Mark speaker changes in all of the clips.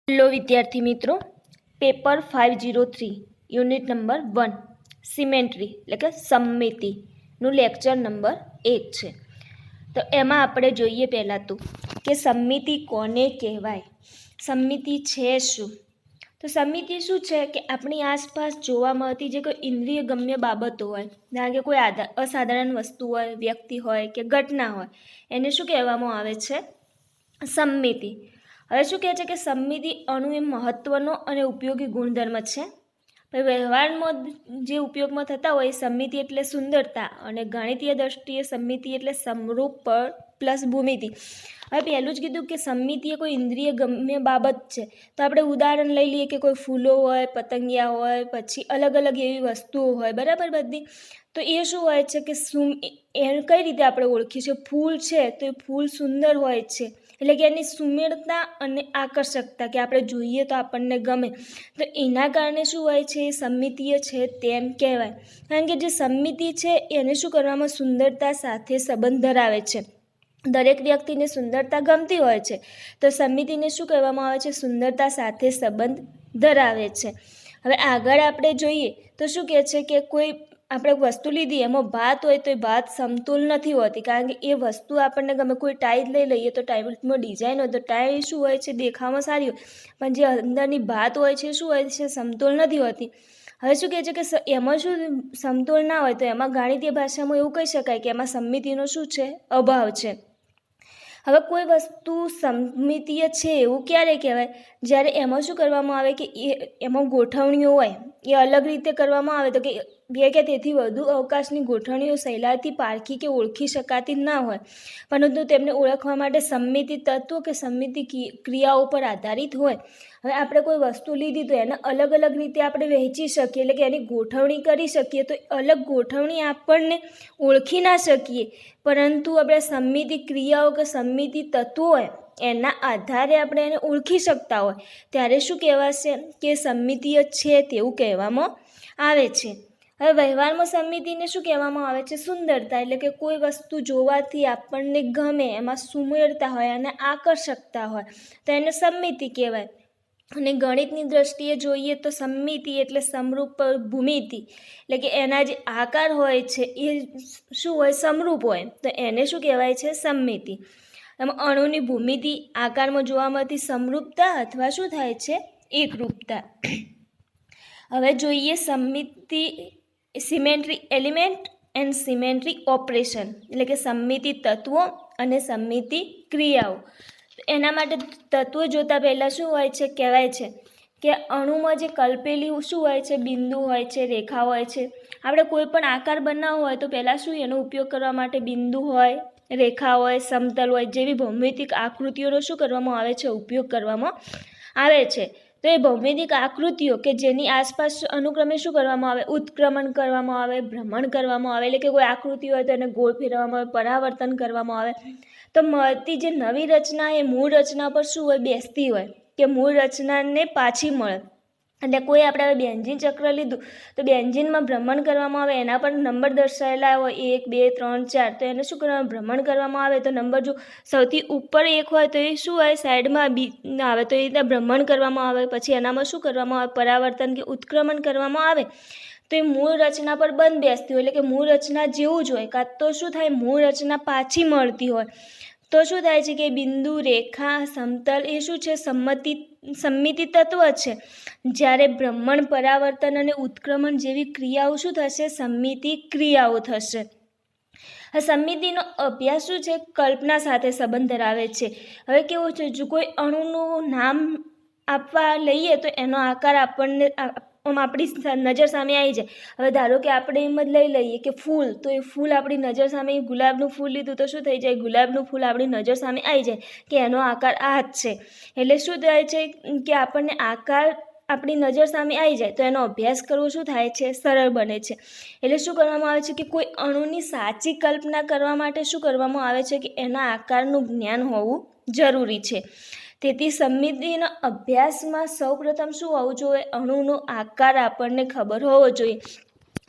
Speaker 1: Hello વિદ્યાર્થી મિત્રો, paper 503 unit number 1 cemetery એટલે કે સમમિતિનું લેક્ચર નંબર 1 છે. તો એમાં આપણે જોઈએ પહેલાં તો કે સમમિતિ કોને કહેવાય, સમમિતિ છે શું. તો સમમિતિ શું છે કે આપણી આસપાસ જોવા મળતી જે કોઈ ઇન્દ્રિય ગમ્ય બાબતો હોય, કારણ કે કોઈ અસાધારણ વસ્તુ હોય, વ્યક્તિ હોય કે ઘટના હોય, એને શું કહેવામાં આવે છે? સમમિતિ. હવે શું કહે છે કે સમમિતિ અણુ એ મહત્વનો અને ઉપયોગી ગુણધર્મ છે. વ્યવહારમાં જે ઉપયોગમાં થતા હોય સમમિતિ એટલે સુંદરતા, અને ગણિતીય દ્રષ્ટિએ સમમિતિ એટલે સમરૂપ પ્લસ ભૂમિતિ. હવે પહેલું જ કીધું કે સમમિતિ એ કોઈ ઇન્દ્રિય ગમ્ય બાબત છે. તો આપણે ઉદાહરણ લઈ લઈએ કે કોઈ ફૂલો હોય, પતંગિયા હોય, પછી અલગ અલગ એવી વસ્તુઓ હોય, બરાબર બધી. તો એ શું હોય છે કે એને કઈ રીતે આપણે ઓળખીએ છીએ? ફૂલ છે તો એ ફૂલ સુંદર હોય છે, એટલે કે એની સુમેળતા અને આકર્ષકતા, કે આપણે જોઈએ તો આપણને ગમે. તો એના કારણે શું હોય છે? એ સમમિતીય છે તેમ કહેવાય. કારણ કે જે સમમિતિ છે એને શું કરવામાં સુંદરતા સાથે સંબંધ ધરાવે છે. દરેક વ્યક્તિને સુંદરતા ગમતી હોય છે, તો સમમિતિને શું કહેવામાં આવે છે? સુંદરતા સાથે સંબંધ ધરાવે છે. હવે આગળ આપણે જોઈએ તો શું કહે છે કે કોઈ આપણે વસ્તુ લીધી, એમાં ભાત હોય તો એ ભાત સમતોલ નથી હોતી, કારણ કે એ વસ્તુ આપણને ગમે. કોઈ ટાઈ લઈ લઈએ તો ટાઈમાં ડિઝાઇન હોય તો ટાઈ શું હોય છે? દેખાવામાં સારી હોય, પણ જે અંદરની ભાત હોય છે શું હોય છે? સમતોલ નથી હોતી. હવે શું કહે છે કે એમાં શું સમતોલ ના હોય તો એમાં ગાણિતીય ભાષામાં એવું કહી શકાય કે એમાં સમમિતિનો શું છે? અભાવ છે. હવે કોઈ વસ્તુ સમમિતીય છે એવું ક્યારે કહેવાય? જ્યારે એમાં શું કરવામાં આવે કે એમાં ગોઠવણીઓ હોય એ અલગ રીતે કરવામાં આવે, તો કે બે કે તેથી વધુ અવકાશની ગોઠવણીઓ સહેલાઈથી પારખી કે ઓળખી શકાતી ના હોય, પરંતુ તેમને ઓળખવા માટે સમમિતિ તત્વો કે સમમિતિ ક્રિયાઓ પર આધારિત હોય. હવે આપણે કોઈ વસ્તુ લીધી તો એને અલગ અલગ રીતે આપણે વહેંચી શકીએ, એટલે કે એની ગોઠવણી કરી શકીએ. તો અલગ ગોઠવણી આપણને ઓળખી ના શકીએ, પરંતુ આપણે સમમિતિ ક્રિયાઓ કે સમમિતિ તત્વો હોય એના આધારે આપણે એને ઓળખી શકતા હોય, ત્યારે શું કહેવાશે? કે સમમિતીય છે તેવું કહેવામાં આવે છે. હવે વ્યવહારમાં સમમિતિને શું કહેવામાં આવે છે? સુંદરતા. એટલે કે કોઈ વસ્તુ જોવાથી આપણને ગમે, એમાં સુમેળતા હોય અને આકર્ષકતા હોય, તો એને સમમિતિ કહેવાય. અને ગણિતની દ્રષ્ટિએ જોઈએ તો સમમિતિ એટલે સમરૂપ ભૂમિતિ, એટલે કે એના જે આકાર હોય છે એ શું હોય? સમરૂપ હોય, તો એને શું કહેવાય છે? સમમિતિ. એમાં અણુની ભૂમિતિ આકારમાં જોવા મળતી સમરૂપતા અથવા શું થાય છે? એકરૂપતા. હવે જોઈએ સમમિતિ symmetry element and symmetry operation, એટલે કે સમમિતિ તત્વો અને સમમિતિ ક્રિયાઓ. એના માટે તત્વો જોતા પહેલાં શું હોય છે? કહેવાય છે કે અણુમાં જે કલ્પેલી શું હોય છે? બિંદુ હોય છે, રેખા હોય છે. આપણે કોઈ પણ આકાર બનાવવો હોય તો પહેલાં શું એનો ઉપયોગ કરવા માટે બિંદુ હોય, રેખા હોય, સમતલ હોય જેવી ભૌમિતિક આકૃતિઓનો શું કરવામાં આવે છે? ઉપયોગ કરવામાં આવે છે. તો એ ભૌમિતિક આકૃતિઓ કે જેની આસપાસ અનુક્રમે શું કરવામાં આવે? ઉત્ક્રમણ કરવામાં આવે, ભ્રમણ કરવામાં આવે. એટલે કે કોઈ આકૃતિ હોય તો એને ગોળ ફેરવવામાં આવે, પરાવર્તન કરવામાં આવે. તો મળતી જે નવી રચના એ મૂળ રચના પર શું હોય? બેસતી હોય, કે મૂળ રચનાને પાછી મળે. એટલે કોઈ આપણે હવે બેન્ઝીન ચક્ર લીધું તો બેન્ઝીનમાં ભ્રમણ કરવામાં આવે, એના પર નંબર દર્શાવેલા હોય 1 2 3 4, તો એને શું કરવામાં? ભ્રમણ કરવામાં આવે. તો નંબર જો સૌથી ઉપર 1 હોય તો એ શું હોય? સાઈડમાં આવે, તો એ રીતે ભ્રમણ કરવામાં આવે. પછી એનામાં શું કરવામાં આવે? પરાવર્તન કે ઉત્ક્રમણ કરવામાં આવે. તો એ મૂળ રચના પર બંધ બેસતી હોય, એટલે કે મૂળ રચના જેવું જ હોય. કાં તો શું થાય? મૂળ રચના પાછી મળતી હોય. તો શું થાય છે કે બિંદુ, રેખા, સમતલ એ શું છે? સમમિતિ તત્વ છે. જ્યારે ભ્રમણ, પરાવર્તન અને ઉત્ક્રમણ જેવી ક્રિયાઓ શું થશે? સમમિતિ ક્રિયાઓ થશે. સમમિતિનો અભ્યાસ શું છે? કલ્પના સાથે સંબંધ ધરાવે છે. હવે કેવું છે? જો કોઈ અણુનું નામ આપવા લઈએ તો એનો આકાર આપણને આપણી નજર સામે આવી જાય. હવે ધારો કે આપણે એમ જ લઈ લઈએ કે ફૂલ, તો એ ફૂલ આપણી નજર સામે, ગુલાબનું ફૂલ લીધું તો શું થઈ જાય? ગુલાબનું ફૂલ આપણી નજર સામે આવી જાય કે એનો આકાર આ જ છે. એટલે શું થાય છે કે આપણને આકાર આપણી નજર સામે આવી જાય તો એનો અભ્યાસ કરવો શું થાય છે? સરળ બને છે. એટલે શું કરવામાં આવે છે કે કોઈ અણુની સાચી કલ્પના કરવા માટે શું કરવામાં આવે છે? કે એના આકારનું જ્ઞાન હોવું જરૂરી છે. તેથી સમમિતિના અભ્યાસમાં સૌપ્રથમ શું હોવું જોઈએ? અણુનો આકાર આપણને ખબર હોવો જોઈએ.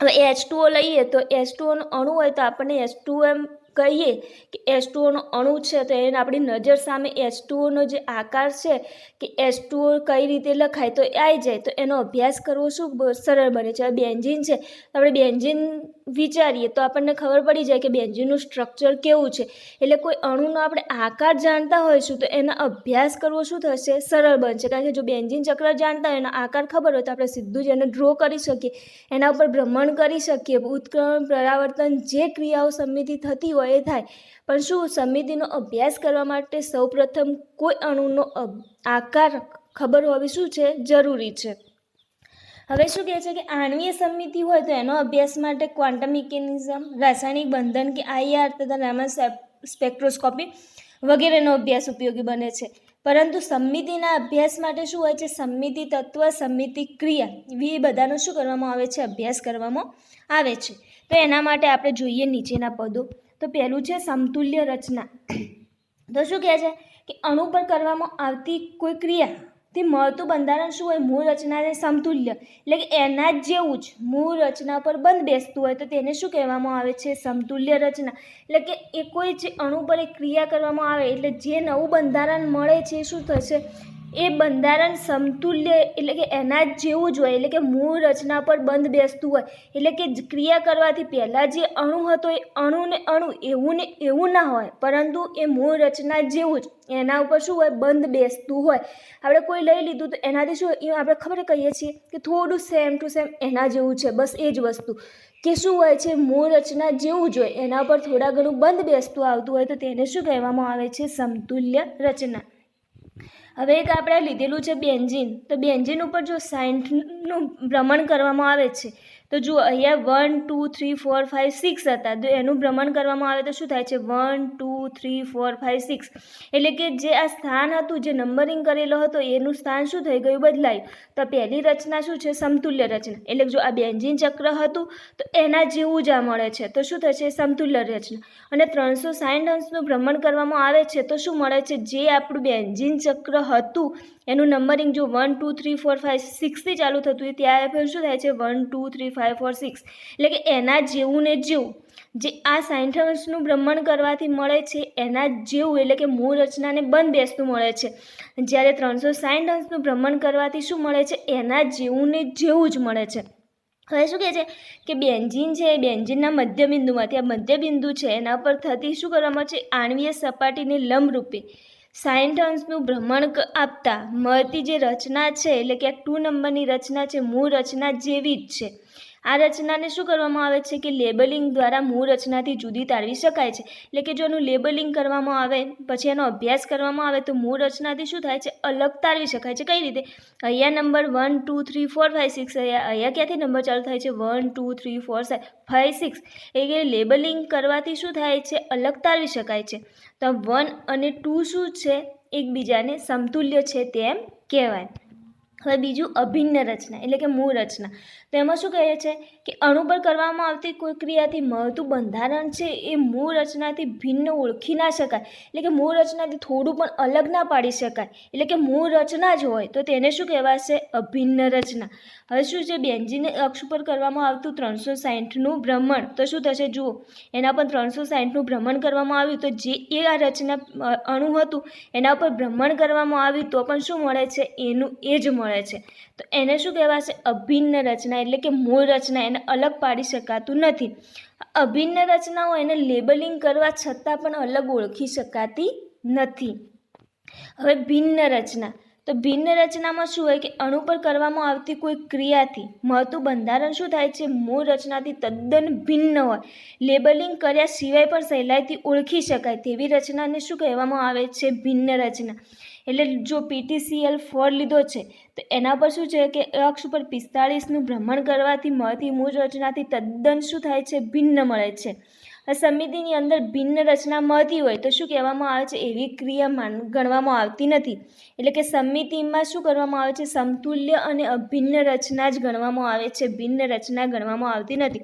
Speaker 1: હવે H2O લઈએ તો H2Oનો અણુ હોય તો આપણને H2O કહીએ કે H2O અણુ છે તો એને આપણી નજર સામે H2O જે આકાર છે કે H2O કઈ રીતે લખાય તો આવી જાય, તો એનો અભ્યાસ કરવો શું સરળ બને છે. બેન્ઝીન છે તો આપણે બેન્ઝીન વિચારીએ તો આપણને ખબર પડી જાય કે બેન્ઝીનનું સ્ટ્રક્ચર કેવું છે. એટલે કોઈ અણુનો આપણે આકાર જાણતા હોઈશું તો એનો અભ્યાસ કરવો શું થશે, સરળ બનશે. કારણ કે જો બેન્ઝીન ચક્ર જાણતા હોય એનો આકાર ખબર હોય તો આપણે સીધું જ એને ડ્રો કરી શકીએ, એના ઉપર ભ્રમણ કરી શકીએ. ઉત્ક્રમણ, પરાવર્તન જે ક્રિયાઓ સમિતિ થતી હોય એ થાય. પણ શું સમિતિનો અભ્યાસ કરવા માટે સૌપ્રથમ કોઈ અણુનો આકાર ખબર હોવી શું છે, જરૂરી છે. હવે શું કહે છે કે આણ્વીય સમિતિ હોય તો એનો અભ્યાસ માટે ક્વોન્ટમ મિકેનિઝમ, રાસાયણિક બંધન કે IR તથા રામન સ્પેક્ટ્રોસ્કોપી વગેરેનો અભ્યાસ ઉપયોગી બને છે. પરંતુ સમિતિના અભ્યાસ માટે શું હોય છે, સમિતિ તત્વ, સમિતિ ક્રિયા એ બધાનો શું કરવામાં આવે છે, અભ્યાસ કરવામાં આવે છે. તો એના માટે આપણે જોઈએ નીચેના પદો. તો પહેલું છે સમતુલ્ય રચના. તો શું કહે છે કે અણુ પર કરવામાં આવતી કોઈ ક્રિયાથી મળતું બંધારણ શું હોય, મૂળ રચનાને સમતુલ્ય, એટલે કે એના જ જેવું જ મૂળ રચના પર બંધ બેસતું હોય તો તેને શું કહેવામાં આવે છે, સમતુલ્ય રચના. એટલે કે એ કોઈ જે અણુ પર એક ક્રિયા કરવામાં આવે એટલે જે નવું બંધારણ મળે છે શું થશે, એ બંધારણ સમતુલ્ય એટલે કે એના જ જેવું જ હોય, એટલે કે મૂળ રચના પર બંધ બેસતું હોય. એટલે કે ક્રિયા કરવાથી પહેલાં જે અણુ હતો એ અણુને એવું ને એવું ના હોય, પરંતુ એ મૂળ રચના જેવું જ એના ઉપર શું હોય, બંધ બેસતું હોય. આપણે કોઈ લઈ લીધું તો એનાથી શું એ આપણે ખબર કહીએ છીએ કે થોડું સેમ ટુ સેમ એના જેવું છે, બસ એ જ વસ્તુ કે શું હોય છે, મૂળ રચના જેવું જ હોય, એના પર થોડા ઘણું બંધ બેસતું આવતું હોય તો તેને શું કહેવામાં આવે છે, સમતુલ્ય રચના. હવે એક આપણે લીધેલું છે બેન્ઝીન. તો બેન્ઝીન ઉપર જો 60નું ભ્રમણ કરવામાં આવે છે તો જુઓ અહીંયા 1 2 3 4 5 6 હતા, તો એનું ભ્રમણ કરવામાં આવે તો શું થાય છે, 1 2 3 4 5 6. એટલે કે જે આ સ્થાન હતું, જે નંબરિંગ કરેલો હતો એનું સ્થાન શું થઈ ગયું, બદલાયું. તો પહેલી રચના શું છે, સમતુલ્ય રચના. એટલે જો આ બેન્ઝીન ચક્ર હતું તો એના જેવું જ આ મળે છે તો શું થશે, સમતુલ્ય રચના. અને 360 અંશનું ભ્રમણ કરવામાં આવે છે તો શું મળે છે, જે આપણું બેન્ઝીન ચક્ર હતું એનું નંબરિંગ જો 1 2 3 4 5 6 થી ચાલુ થતું હોય ત્યારે પણ શું થાય છે, 1 2 3 5 4 6. એટલે કે એના જેવું ને જેવું જે આ 60 અંશનું ભ્રમણ કરવાથી મળે છે એના જેવું, એટલે કે મૂળ રચનાને બંધ બેસતું મળે છે. જ્યારે 360 અંશનું ભ્રમણ કરવાથી શું મળે છે, એના જેવું ને જેવું જ મળે છે. હવે શું કહે છે કે બેન્ઝીન છે એ બેન્ઝીનના મધ્યબિંદુમાંથી, આ મધ્યબિંદુ છે એના પર થતી શું કરવામાં છે, આણ્વીય સપાટીને લંબરૂપે 60 અંશનું ભ્રમણ આપતા મળતી જે રચના છે, એટલે કે 2 નંબરની રચના છે, મૂળ રચના જેવી જ છે. આ રચનાને શું કરવામાં આવે છે કે લેબલિંગ દ્વારા મૂળ રચનાથી જુદી તારવી શકાય છે. એટલે કે જો એનું લેબલિંગ કરવામાં આવે પછી એનો અભ્યાસ કરવામાં આવે તો મૂળ રચનાથી શું થાય છે, અલગ તારવી શકાય છે. કઈ રીતે, અહીંયા નંબર 1 2 3 4 5 6, અહીંયા ક્યાંથી નંબર ચાલુ થાય છે, 1 2 3 4 5 6. એટલે લેબલિંગ કરવાથી શું થાય છે, અલગ તારવી શકાય છે. તો 1 અને 2 શું છે, એકબીજાને સમતુલ્ય છે તેમ કહેવાય. હવે બીજું અભિન્ન રચના એટલે કે મૂળ રચના. તો એમાં શું કહે છે કે અણુ પર કરવામાં આવતી કોઈ ક્રિયાથી મળતું બંધારણ છે એ મૂળ રચનાથી ભિન્ન ઓળખી ના શકાય, એટલે કે મૂળ રચનાથી થોડું પણ અલગ ના પાડી શકાય, એટલે કે મૂળ રચના જ હોય તો તેને શું કહેવાશે, અભિન્ન રચના. હવે શું છે, બેન્ઝીન અક્ષ ઉપર કરવામાં આવતું 360નું ભ્રમણ તો શું થશે, જુઓ એના પર 360નું ભ્રમણ કરવામાં આવ્યું તો જે એ આ રચના અણુ હતું એના ઉપર ભ્રમણ કરવામાં આવ્યું તો પણ શું મળે છે, એનું એ જ મળે છે. તો એને શું કહેવાશે, અભિન્ન રચના, એટલે કે મૂળ રચના, એને અલગ પાડી શકાતું નથી. અભિન્ન રચનાઓ એને લેબલિંગ કરવા છતાં પણ અલગ ઓળખી શકાતી નથી. હવે ભિન્ન રચના. તો ભિન્ન રચનામાં શું હોય કે અણુ પર કરવામાં આવતી કોઈ ક્રિયાથી મળતું બંધારણ શું થાય છે, મૂળ રચનાથી તદ્દન ભિન્ન હોય, લેબલિંગ કર્યા સિવાય પણ સહેલાઈથી ઓળખી શકાય તેવી રચનાને શું કહેવામાં આવે છે, ભિન્ન રચના. એટલે જો PTCl4 લીધો છે તો એના પર શું છે કે અક્ષ ઉપર 45નું ભ્રમણ કરવાથી મળતી મૂળ રચનાથી તદ્દન શું થાય છે, ભિન્ન મળે છે. સમિતિની અંદર ભિન્ન રચના મળતી હોય તો શું કહેવામાં આવે છે, એવી ક્રિયા ગણવામાં આવતી નથી. એટલે કે સમિતિમાં શું કરવામાં આવે છે, સમતુલ્ય અને અભિન્ન રચના જ ગણવામાં આવે છે, ભિન્ન રચના ગણવામાં આવતી નથી.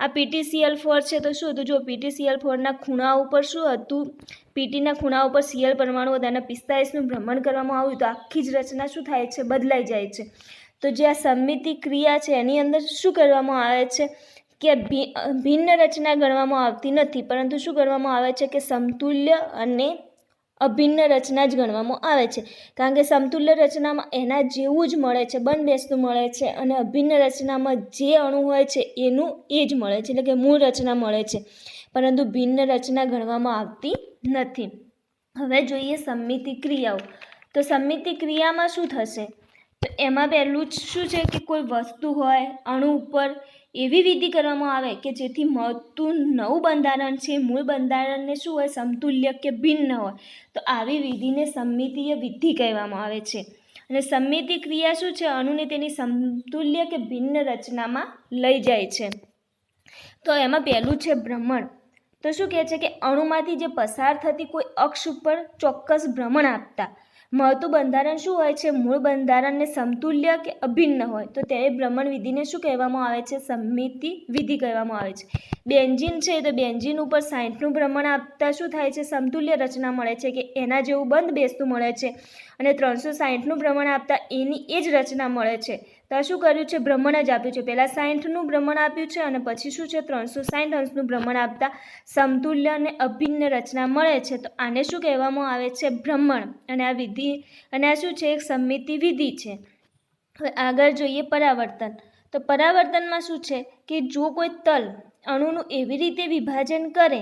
Speaker 1: આ PTCl4 છે તો શું હતું, જો PTCl4ના ખૂણા ઉપર શું હતું, પીટીના ખૂણા ઉપર Cl પરમાણુ હતા અને 45નું ભ્રમણ કરવામાં આવ્યું તો આખી જ રચના શું થાય છે, બદલાઈ જાય છે. તો જે આ સમિતિ ક્રિયા છે એની અંદર શું કરવામાં આવે છે, કે ભિન્ન રચના ગણવામાં આવતી નથી, પરંતુ શું ગણવામાં આવે છે કે સમતુલ્ય અને અભિન્ન રચના જ ગણવામાં આવે છે. કારણ કે સમતુલ્ય રચનામાં એના જેવું જ મળે છે, બંધબેસતું મળે છે, અને અભિન્ન રચનામાં જે અણુ હોય છે એનું એ જ મળે છે, એટલે કે મૂળ રચના મળે છે, પરંતુ ભિન્ન રચના ગણવામાં આવતી નથી. હવે જોઈએ સમમિતિ ક્રિયાઓ. તો સમમિતિ ક્રિયામાં શું થશે? તો એમાં પહેલું જ શું છે કે કોઈ વસ્તુ હોય, અણુ ઉપર એવી વિધિ કરવામાં આવે કે જેથી મળતું નવું બંધારણ છે મૂળ બંધારણને શું હોય, સમતુલ્ય કે ભિન્ન હોય. તો આવી વિધિને સમમિતીય વિધિ કહેવામાં આવે છે. અને સમમિતિ ક્રિયા શું છે? અણુને તેની સમતુલ્ય કે ભિન્ન રચનામાં લઈ જાય છે. તો એમાં પહેલું છે ભ્રમણ. તો શું કહે છે કે અણુમાંથી જે પસાર થતી કોઈ અક્ષ ઉપર ચોક્કસ ભ્રમણ આપતા મળતું બંધારણ શું હોય છે? મૂળ બંધારણને સમતુલ્ય કે અભિન્ન હોય. તો તે ભ્રમણ વિધિને શું કહેવામાં આવે છે? સમમિતિ વિધિ કહેવામાં આવે છે. બેન્ઝીન છે તો બેન્ઝીન ઉપર 60નું ભ્રમણ આપતા શું થાય છે? સમતુલ્ય રચના મળે છે, કે એના જેવું બંધ બેસતું મળે છે. અને 360નું ભ્રમણ આપતા એની એ જ રચના મળે છે. તો શું કર્યું છે? ભ્રમણ જ આપ્યું છે. પહેલાં 60નું ભ્રમણ આપ્યું છે અને પછી શું છે? 360 અંશનું ભ્રમણ આપતા સમતુલ્ય અને અભિન્ન રચના મળે છે. તો આને શું કહેવામાં આવે છે? ભ્રમણ. અને આ વિધિ અને આ શું છે? એક સમમિતિ વિધિ છે. હવે આગળ જોઈએ પરાવર્તન. તો પરાવર્તનમાં શું છે કે જો કોઈ તલ અણુનું એવી રીતે વિભાજન કરે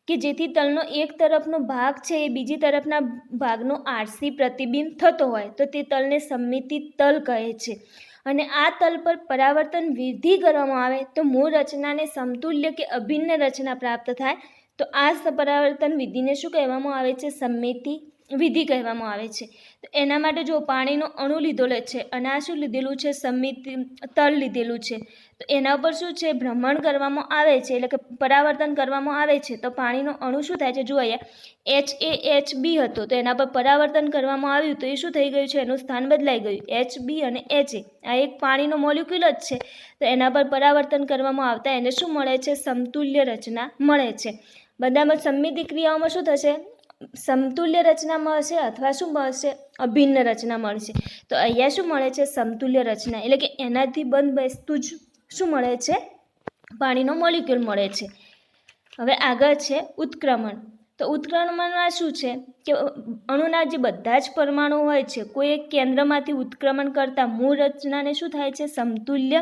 Speaker 1: કે જેથી તલનો એક તરફનો ભાગ છે એ બીજી તરફના ભાગનો આરસી પ્રતિબિંબ થતો હોય તો તે તલને સમમિતિ તલ કહે છે. અને આ તલ પર પરાવર્તન વિધિ કરવામાં આવે તો મૂળ રચનાને સમતુલ્ય કે અભિન્ન રચના પ્રાપ્ત થાય. તો આ પરાવર્તન વિધિને શું કહેવામાં આવે છે? સમમિતિ વિધિ કહેવામાં આવે છે. તો એના માટે જો પાણીનો અણુ લીધેલો છે અને આ શું લીધેલું છે? સમમિતિ તલ લીધેલું છે. તો એના ઉપર શું છે? ભ્રમણ કરવામાં આવે છે, એટલે કે પરાવર્તન કરવામાં આવે છે. તો પાણીનો અણુ શું થાય છે? જો અહીંયા HAHB હતો તો એના પર પરાવર્તન કરવામાં આવ્યું તો એ શું થઈ ગયું છે? એનું સ્થાન બદલાઈ ગયું. HB અને HA આ એક પાણીનો મોલિક્યુલ જ છે. તો એના પર પરાવર્તન કરવામાં આવતા એને શું મળે છે? સમતુલ્ય રચના મળે છે. બધામાં સમમિતિ ક્રિયાઓમાં શું થશે? સમતુલ્ય રચના મળશે અથવા શું મળશે? અભિન્ન રચના મળશે. તો અહીંયા શું મળે છે? સમતુલ્ય રચના, એટલે કે એનાથી બંધ બેસતું જ શું મળે છે? પાણીનો મોલિક્યુલ મળે છે. હવે આગળ છે ઉત્ક્રમણ. તો ઉત્ક્રમણમાં શું છે કે અણુના જે બધા જ પરમાણુ હોય છે કોઈ એક કેન્દ્રમાંથી ઉત્ક્રમણ કરતાં મૂળ રચનાને શું થાય છે? સમતુલ્ય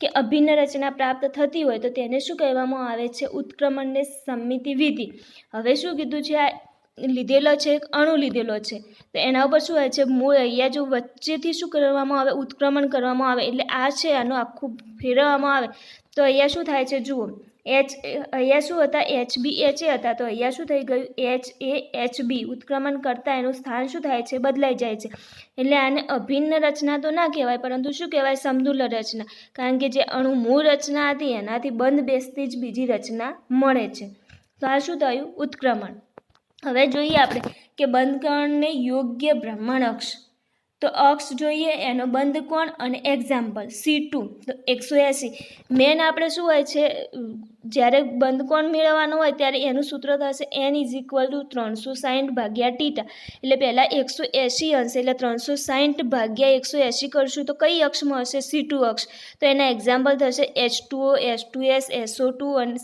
Speaker 1: કે અભિન્ન રચના પ્રાપ્ત થતી હોય તો તેને શું કહેવામાં આવે છે? ઉત્ક્રમણને સમમિતિ વિધિ. હવે શું કીધું છે? આ લીધેલો છે, એક અણુ લીધેલો છે, તો એના ઉપર શું હોય છે? મૂળ અહીંયા જો વચ્ચેથી શું કરવામાં આવે? ઉત્ક્રમણ કરવામાં આવે. એટલે આ છે આનું આખું ફેરવવામાં આવે તો અહીંયા શું થાય છે? જુઓ, અહીંયા શું હતા? HBHA હતા, તો અહીંયા શું થઈ ગયું? HAHB. ઉત્ક્રમણ કરતાં એનું સ્થાન શું થાય છે? બદલાઈ જાય છે. એટલે આને અભિન્ન રચના તો ના કહેવાય, પરંતુ શું કહેવાય? સમતુલ્ય રચના. કારણ કે જે અણુ મૂળ રચના હતી એનાથી બંધ બેસતી જ બીજી રચના મળે છે. તો આ શું થયું? ઉત્ક્રમણ. હવે જોઈએ આપણે કે બંધકોણને યોગ્ય ભ્રમણ અક્ષ. તો અક્ષ જોઈએ એનો બંધકોણ અને એક્ઝામ્પલ C2 તો 180. મેન આપણે શું હોય છે? જ્યારે બંધકોણ મેળવવાનો હોય ત્યારે એનું સૂત્ર થશે N = 360/θ. એટલે પહેલાં 180 અંશ એટલે 360/180 કરશું તો કઈ અક્ષ મળશે? C2 અક્ષ. તો એના એક્ઝામ્પલ થશે H2O, H2S, SO2 અને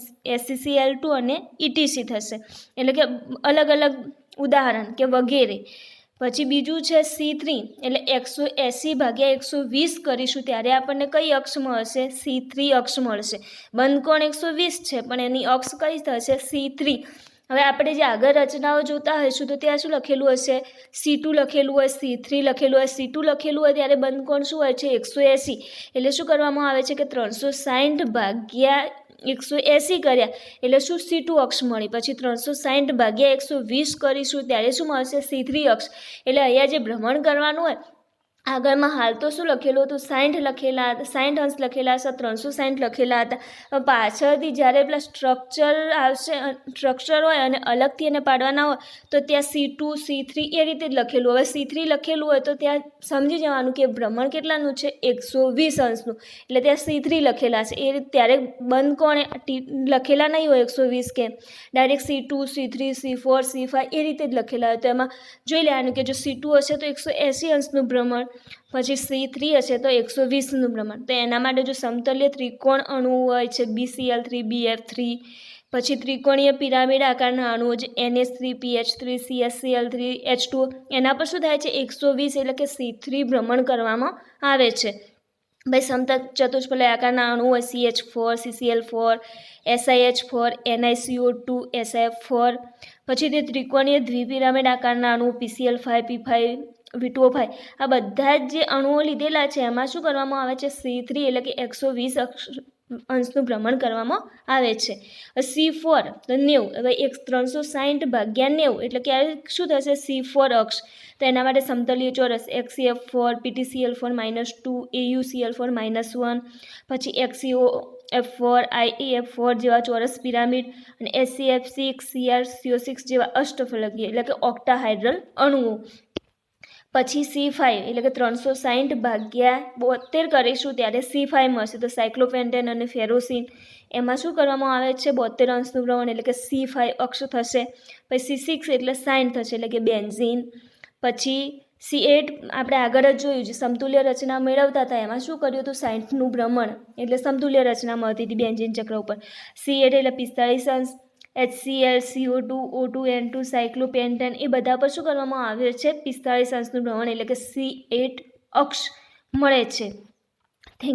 Speaker 1: SeCl2 અને ETC થશે. એટલે કે અલગ અલગ ઉદાહરણ કે વગેરે. પછી બીજું છે C3 એટલે 180/120 કરીશું ત્યારે આપણને કઈ અક્ષ મળશે? C3 અક્ષ મળશે. બંધકોણ 120 છે પણ એની અક્ષ કઈ થશે? C3. હવે આપણે જે આગળ રચનાઓ જોતા હોઈશું તો ત્યાં શું લખેલું હશે? C2 લખેલું હોય, C3 લખેલું હોય. C2 લખેલું હોય ત્યારે બંધકોણ શું હોય છે? 180. એટલે શું કરવામાં આવે છે કે 360/180 કર્યા એટલે શું? C2 અક્ષ મળી. પછી 360/120 કરીશું ત્યારે શું મળશે? C3 અક્ષ. એટલે અહીંયા જે ભ્રમણ કરવાનું હોય આગળમાં હાલ તો શું લખેલું હતું? 60 લખેલા હતા, 60 અંશ લખેલા હતા, 360 લખેલા હતા. પાછળથી જ્યારે પેલા સ્ટ્રક્ચર આવશે, સ્ટ્રક્ચર હોય અને અલગથી એને પાડવાના હોય તો ત્યાં C2, C3 એ રીતે જ લખેલું. હવે C3 લખેલું હોય તો ત્યાં સમજી જવાનું કે ભ્રમણ કેટલાનું છે? 120 અંશનું. એટલે ત્યાં C3 લખેલા છે. એ રીતે ત્યારે બંધકોણ લખેલા નહીં હોય 120 કે direct C2, C3, C4, C5 એ રીતે જ લખેલા હોય. તો એમાં જોઈ લેવાનું કે જો C2 હશે તો 180 અંશનું ભ્રમણ, પછી C3 હશે તો 120નું પ્રમાણ. તો એના માટે જો સમતલ્ય ત્રિકોણ અણુ હોય છે BCl3 BF3, પછી ત્રિકોણીય પિરામિડ આકારના અણુઓ જે NH3 PH3 CSCl3 H2O, એના પર શું થાય છે 120 એટલે કે C3 ભ્રમણ કરવામાં આવે છે. ભાઈ સમચતુષ્ફલક આકારના અણુ હોય CH4 CCl4 SiH4 NiCO2 SiF4, પછી તે ત્રિકોણીય દ્વિપિરામિડ આકારના અણુ PCl5 P5 V2O5, આ બધા જ જે અણુઓ લીધેલા છે એમાં શું કરવામાં આવે છે C3 એટલે કે 120 અંશનું ભ્રમણ કરવામાં આવે છે. C4 તો 90, હવે 360 ભાગ્યા 90 એટલે કે શું થશે C4 અક્ષ. તો એના માટે સમતલીય ચોરસ XCF4 PTCl4 -2 AuCl4 -1, પછી XeOF4 IeF4 જેવા ચોરસ પિરામિડ અને SCF6 CrCO6 જેવા અષ્ટફલકીય એટલે કે ઓક્ટાહાઇડ્રલ અણુઓ. પછી C5 એટલે કે 360 ભાગ્યા 72 કરીશું ત્યારે C5 મળશે. તો સાયક્લોપેન્ટેન અને ફેરોસિન એમાં શું કરવામાં આવે છે 72 અંશનું પ્રમાણ એટલે કે C5 અક્ષ થશે. પછી C6 એટલે 60 થશે એટલે કે બેન્ઝીન. પછી C8 આપણે આગળ જ જોયું જે સમતુલ્ય રચના મેળવતા હતા એમાં શું કર્યું હતું 60નું ભ્રમણ એટલે સમતુલ્ય રચના મળતી હતી બેન્ઝીન ચક્ર ઉપર. C8 એટલે 45 અંશ. HCl CO2 O2 N2 cyclopentane એ બધા પર શું કરવામાં આવે છે 45 અંશનું ભ્રમણ એટલે કે C8 અક્ષ મળે છે.